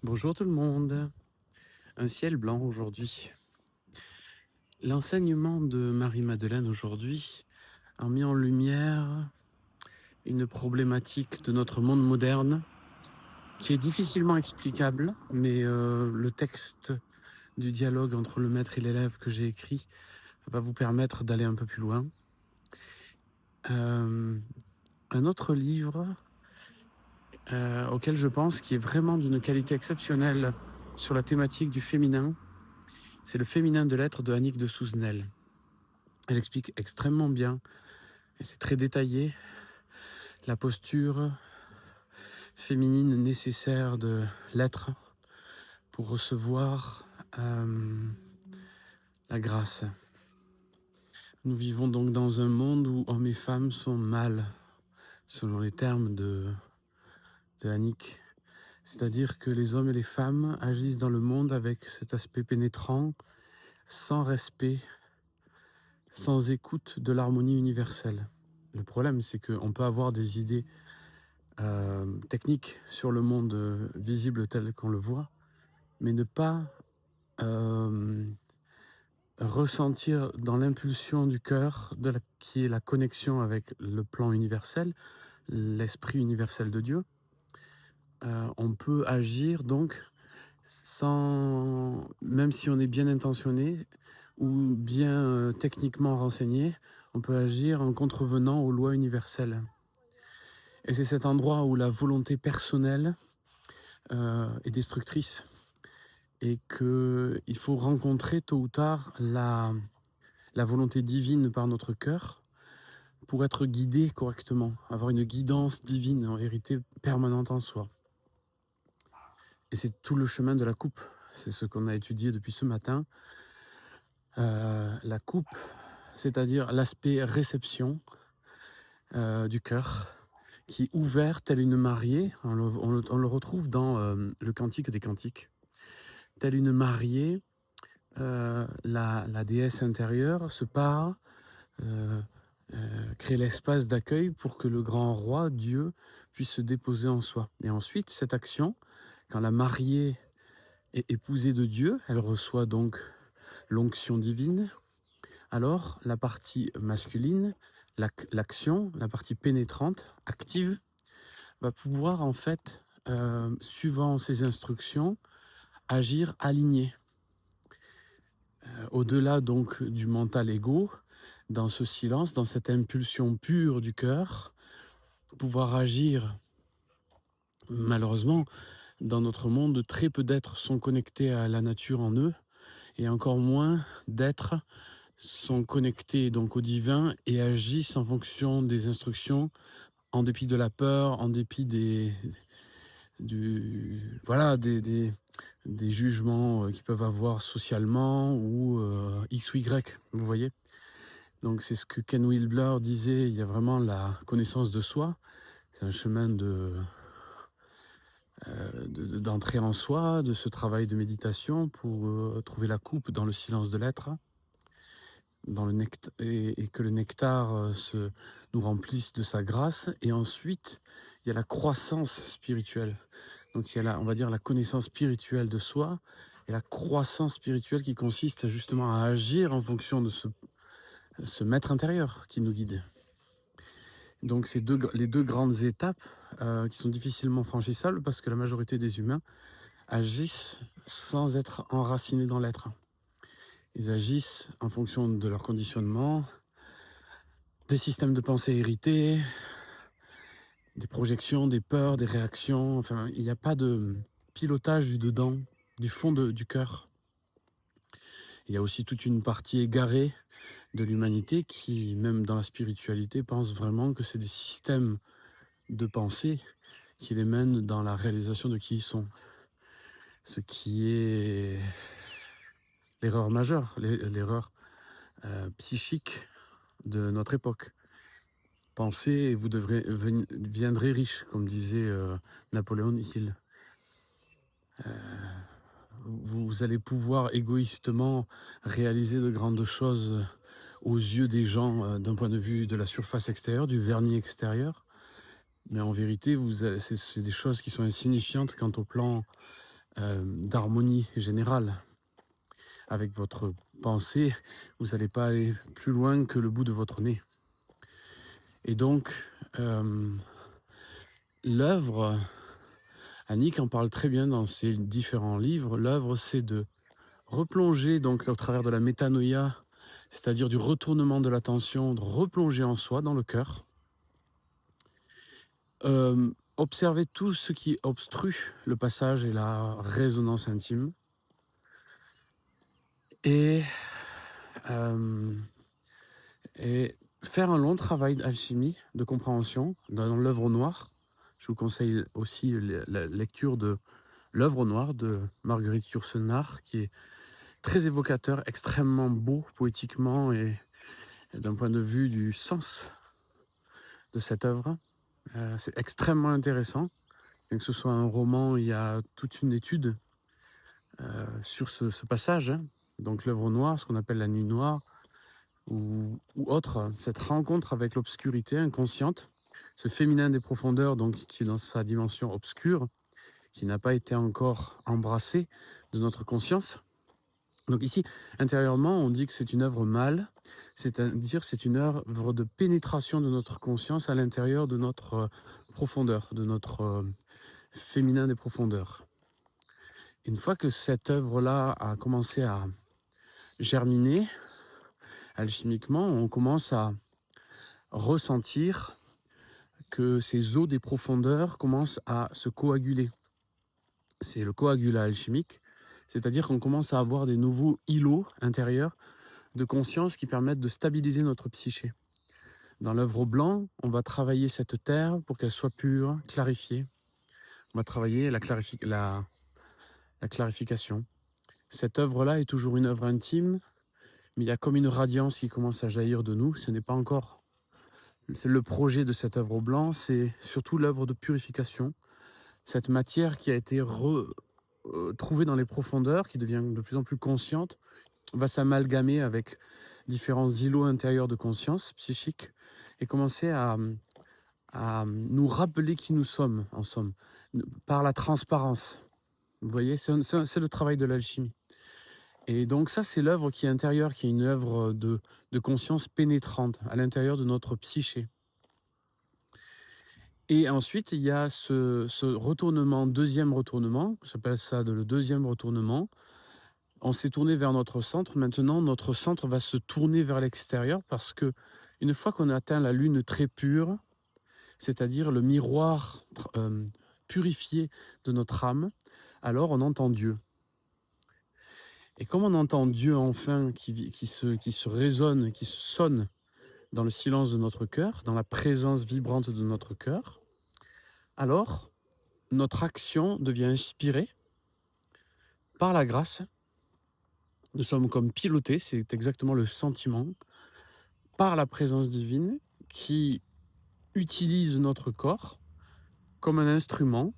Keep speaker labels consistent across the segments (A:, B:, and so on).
A: Bonjour tout le monde. Un ciel blanc aujourd'hui. L'enseignement de Marie-Madeleine aujourd'hui a mis en lumière une problématique de notre monde moderne qui est difficilement explicable, mais le texte du dialogue entre le maître et l'élève que j'ai écrit va vous permettre d'aller un peu plus loin. Un autre livre auquel je pense qui est vraiment d'une qualité exceptionnelle sur la thématique du féminin, c'est Le féminin de l'être de Annick de Souzenel. Elle explique extrêmement bien, et c'est très détaillé, la posture féminine nécessaire de l'être pour recevoir la grâce. Nous vivons donc dans un monde où hommes et femmes sont mal, selon les termes de Annick. C'est-à-dire que les hommes et les femmes agissent dans le monde avec cet aspect pénétrant, sans respect, sans écoute de l'harmonie universelle. Le problème, c'est qu'on peut avoir des idées techniques sur le monde visible tel qu'on le voit, mais ne pas ressentir dans l'impulsion du cœur, qui est la connexion avec le plan universel, l'esprit universel de Dieu. On peut agir donc sans, même si on est bien intentionné ou bien techniquement renseigné, on peut agir en contrevenant aux lois universelles. Et c'est cet endroit où la volonté personnelle est destructrice et qu'il faut rencontrer tôt ou tard la volonté divine par notre cœur pour être guidé correctement, avoir une guidance divine en vérité permanente en soi. Et c'est tout le chemin de la coupe, c'est ce qu'on a étudié depuis ce matin. La coupe, c'est-à-dire l'aspect réception du cœur, qui est ouvert telle une mariée, on le retrouve dans le Cantique des Cantiques. Telle une mariée, la déesse intérieure se part, crée l'espace d'accueil pour que le grand roi, Dieu, puisse se déposer en soi. Et ensuite, cette action, quand la mariée est épousée de Dieu, elle reçoit donc l'onction divine. Alors, la partie masculine, l'action, la partie pénétrante, active, va pouvoir en fait, suivant ses instructions, agir aligné. Au-delà donc du mental égo, dans ce silence, dans cette impulsion pure du cœur, pouvoir agir. Malheureusement, dans notre monde, très peu d'êtres sont connectés à la nature en eux, et encore moins d'êtres sont connectés donc au divin et agissent en fonction des instructions, en dépit de la peur, en dépit des jugements qu'ils peuvent avoir socialement ou X ou Y, vous voyez. Donc c'est ce que Ken Wilber disait, il y a vraiment la connaissance de soi, c'est un chemin d'entrer en soi, de ce travail de méditation pour trouver la coupe dans le silence de l'être, dans le et que le nectar nous remplisse de sa grâce. Et ensuite, il y a la croissance spirituelle. Donc il y a on va dire la connaissance spirituelle de soi et la croissance spirituelle qui consiste justement à agir en fonction de ce maître intérieur qui nous guide. Donc c'est les deux grandes étapes qui sont difficilement franchissables parce que la majorité des humains agissent sans être enracinés dans l'être. Ils agissent en fonction de leur conditionnement, des systèmes de pensée hérités, des projections, des peurs, des réactions. Enfin, il n'y a pas de pilotage du dedans, du fond du cœur. Il y a aussi toute une partie égarée de l'humanité qui, même dans la spiritualité, pense vraiment que c'est des systèmes de pensée qui les mènent dans la réalisation de qui ils sont. Ce qui est l'erreur majeure, l'erreur psychique de notre époque. Pensez et vous viendrez riche, comme disait Napoléon Hill. Vous allez pouvoir égoïstement réaliser de grandes choses aux yeux des gens d'un point de vue de la surface extérieure, du vernis extérieur. Mais en vérité, c'est des choses qui sont insignifiantes quant au plan d'harmonie générale avec votre pensée, vous n'allez pas aller plus loin que le bout de votre nez. Et donc, l'œuvre, Annick en parle très bien dans ses différents livres, l'œuvre c'est de replonger donc au travers de la métanoïa, c'est-à-dire du retournement de l'attention, de replonger en soi, dans le cœur, observer tout ce qui obstrue le passage et la résonance intime, et, euh, et faire un long travail d'alchimie, de compréhension dans l'œuvre noire. Je vous conseille aussi la lecture de l'œuvre noire de Marguerite Yourcenar, qui est très évocateur, extrêmement beau poétiquement et d'un point de vue du sens de cette œuvre. C'est extrêmement intéressant. Bien que ce soit un roman, il y a toute une étude sur ce passage, hein. Donc l'œuvre noire, ce qu'on appelle la nuit noire, ou autre, cette rencontre avec l'obscurité inconsciente, ce féminin des profondeurs, donc qui est dans sa dimension obscure, qui n'a pas été encore embrassé de notre conscience. Donc ici, intérieurement, on dit que c'est une œuvre mâle, c'est-à-dire c'est une œuvre de pénétration de notre conscience à l'intérieur de notre profondeur, de notre féminin des profondeurs. Une fois que cette œuvre-là a commencé à germiner, alchimiquement, on commence à ressentir que ces eaux des profondeurs commencent à se coaguler. C'est le coagulat alchimique, c'est-à-dire qu'on commence à avoir des nouveaux îlots intérieurs de conscience qui permettent de stabiliser notre psyché. Dans l'œuvre au blanc, on va travailler cette terre pour qu'elle soit pure, clarifiée. On va travailler la clarification. Cette œuvre-là est toujours une œuvre intime, mais il y a comme une radiance qui commence à jaillir de nous. Ce n'est pas encore le projet de cette œuvre au blanc, c'est surtout l'œuvre de purification. Cette matière qui a été trouvée dans les profondeurs, qui devient de plus en plus consciente, va s'amalgamer avec différents îlots intérieurs de conscience psychique et commencer à nous rappeler qui nous sommes, en somme, par la transparence. Vous voyez, c'est le travail de l'alchimie. Et donc ça, c'est l'œuvre qui est intérieure, qui est une œuvre de conscience pénétrante à l'intérieur de notre psyché. Et ensuite, il y a ce retournement, deuxième retournement, j'appelle ça le deuxième retournement. On s'est tourné vers notre centre. Maintenant, notre centre va se tourner vers l'extérieur parce que une fois qu'on a atteint la lune très pure, c'est-à-dire le miroir purifié de notre âme, alors on entend Dieu. Et comme on entend Dieu enfin qui se résonne, qui sonne dans le silence de notre cœur, dans la présence vibrante de notre cœur, alors notre action devient inspirée par la grâce. Nous sommes comme pilotés, c'est exactement le sentiment, par la présence divine qui utilise notre corps comme un instrument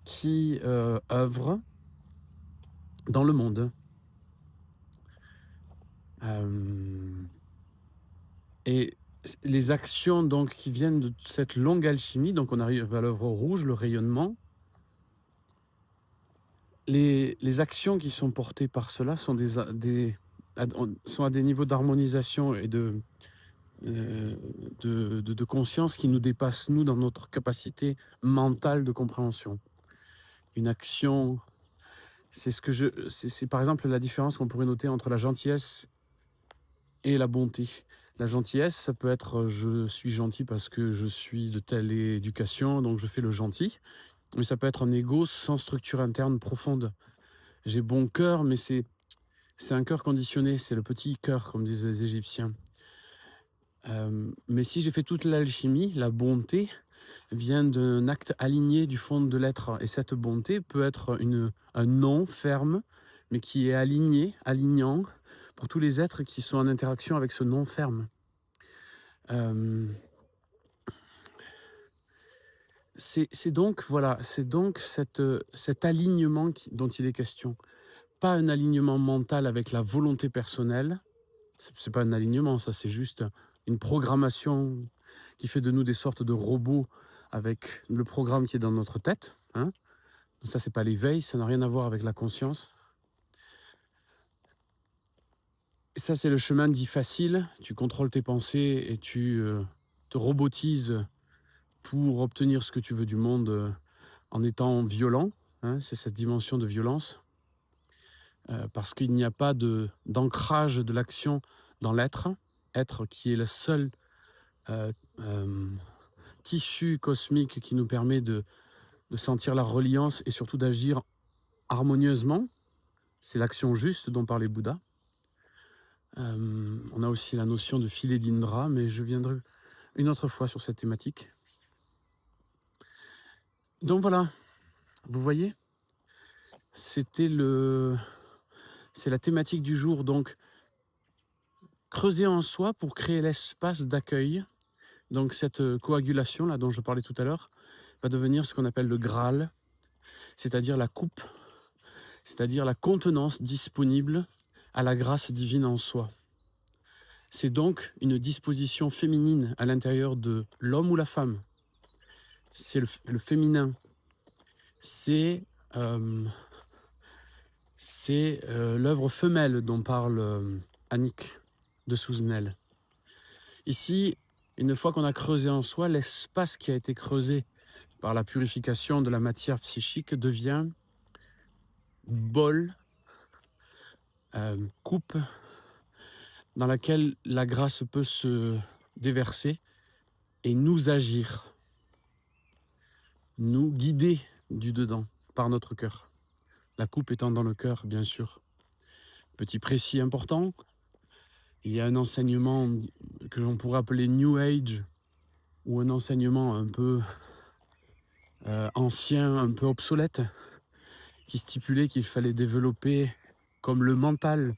A: qui œuvre dans le monde. Et les actions donc qui viennent de cette longue alchimie, donc on arrive à l'œuvre rouge, le rayonnement. Les actions qui sont portées par cela sont sont à des niveaux d'harmonisation et de conscience qui nous dépassent, nous, dans notre capacité mentale de compréhension. Une action, c'est par exemple la différence qu'on pourrait noter entre la gentillesse et la bonté. La gentillesse, ça peut être je suis gentil parce que je suis de telle éducation, donc je fais le gentil. Mais ça peut être un ego sans structure interne profonde. J'ai bon cœur, mais c'est un cœur conditionné, c'est le petit cœur, comme disent les Égyptiens. Mais si j'ai fait toute l'alchimie, la bonté vient d'un acte aligné du fond de l'être. Et cette bonté peut être un non ferme, mais qui est alignant pour tous les êtres qui sont en interaction avec ce non ferme. C'est donc cet alignement dont il est question. Pas un alignement mental avec la volonté personnelle. C'est pas un alignement, ça, c'est juste une programmation qui fait de nous des sortes de robots avec le programme qui est dans notre tête, hein. Ça, c'est pas l'éveil, ça n'a rien à voir avec la conscience. Et ça, c'est le chemin dit facile. Tu contrôles tes pensées et tu te robotises pour obtenir ce que tu veux du monde en étant violent. Hein, c'est cette dimension de violence. Parce qu'il n'y a pas d'ancrage de l'action dans l'être. Être qui est le seul euh, euh, tissu cosmique qui nous permet de sentir la reliance et surtout d'agir harmonieusement. C'est l'action juste dont parlait Bouddha. On a aussi la notion de filet d'Indra, mais je viendrai une autre fois sur cette thématique. Donc voilà, vous voyez, c'est la thématique du jour. Donc, creuser en soi pour créer l'espace d'accueil. Donc cette coagulation là dont je parlais tout à l'heure va devenir ce qu'on appelle le Graal, c'est-à-dire la coupe, c'est-à-dire la contenance disponible à la grâce divine en soi. C'est donc une disposition féminine à l'intérieur de l'homme ou la femme. C'est le féminin. C'est l'œuvre femelle dont parle Annick de Souzenel. Ici, une fois qu'on a creusé en soi, l'espace qui a été creusé par la purification de la matière psychique devient bol, coupe, dans laquelle la grâce peut se déverser et nous agir, nous guider du dedans par notre cœur. La coupe étant dans le cœur, bien sûr. Petit précis important, il y a un enseignement que l'on pourrait appeler New Age, ou un enseignement un peu ancien, un peu obsolète, qui stipulait qu'il fallait développer comme le mental,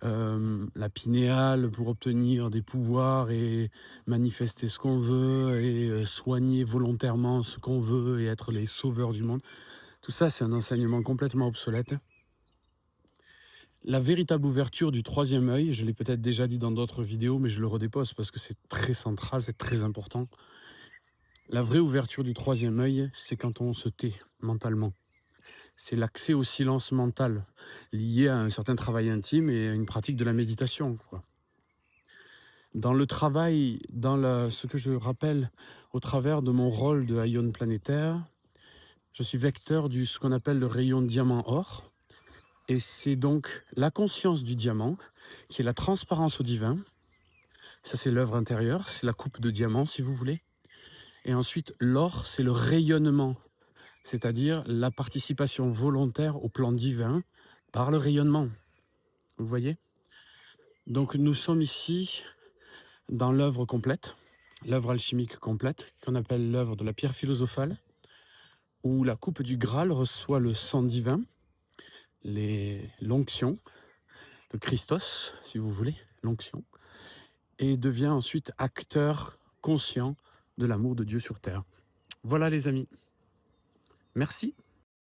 A: la pinéale pour obtenir des pouvoirs et manifester ce qu'on veut et soigner volontairement ce qu'on veut et être les sauveurs du monde. Tout ça, c'est un enseignement complètement obsolète. La véritable ouverture du troisième œil, je l'ai peut-être déjà dit dans d'autres vidéos, mais je le redépose parce que c'est très central, c'est très important. La vraie ouverture du troisième œil, c'est quand on se tait mentalement. C'est l'accès au silence mental, lié à un certain travail intime et à une pratique de la méditation, quoi. Dans le travail, ce que je rappelle au travers de mon rôle de haïon planétaire, je suis vecteur de ce qu'on appelle le rayon diamant-or. Et c'est donc la conscience du diamant, qui est la transparence au divin. Ça, c'est l'œuvre intérieure, c'est la coupe de diamant, si vous voulez. Et ensuite, l'or, c'est le rayonnement, c'est-à-dire la participation volontaire au plan divin par le rayonnement. Vous voyez ? Donc nous sommes ici dans l'œuvre complète, l'œuvre alchimique complète, qu'on appelle l'œuvre de la pierre philosophale, où la coupe du Graal reçoit le sang divin, l'onction, le Christos, si vous voulez, l'onction, et devient ensuite acteur conscient de l'amour de Dieu sur terre. Voilà les amis. Merci.